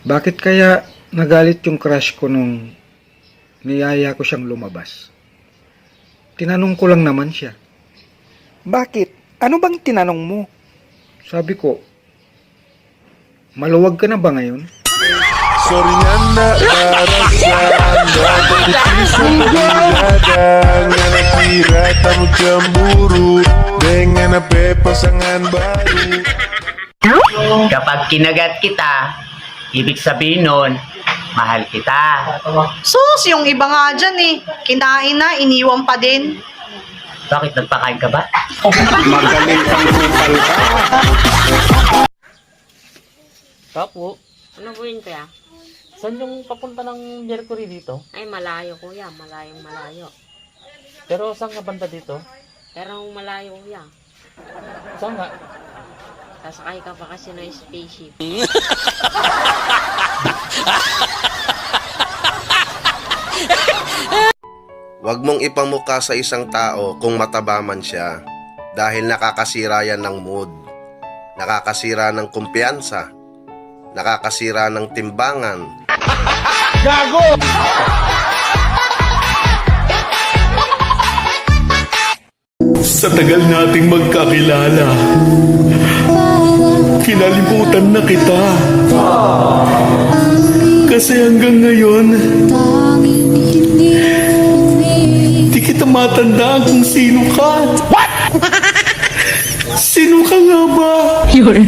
Bakit kaya nagalit yung crush ko nung niyaya ko siyang lumabas? Tinanong ko lang naman siya. Bakit? Ano bang tinanong mo? Sabi ko, maluwag ka na ba ngayon? Sorry nga na arasan Nagpapitiso pagigada Nga natira tamo jamburu Dengan ape pasangan baru. Kapag kinagat kita, ibig sabihin nun, mahal kita. Sus, yung iba nga dyan eh. Kinain na, iniwan pa din. Bakit nagpakain ka ba? Magaling kang kupal ka. Kapo, Ano po yun, kuya? saan yung papunta ng Mercury dito? Ay, malayo, kuya. Malayong malayo. Pero saan nga banda dito? Pero malayo, kuya. Saan nga? Sasakay ka pa kasi ng spaceship. Huwag mong ipamukha sa isang tao kung mataba man siya dahil nakakasira yan ng mood, nakakasira ng kumpiyansa, nakakasira ng timbangan. Sa tagal nating magkakilala, kinalimutan na kita. Kasi hanggang ngayon, di kita matandaan kung sino ka. What? Sino ka nga ba? Yun.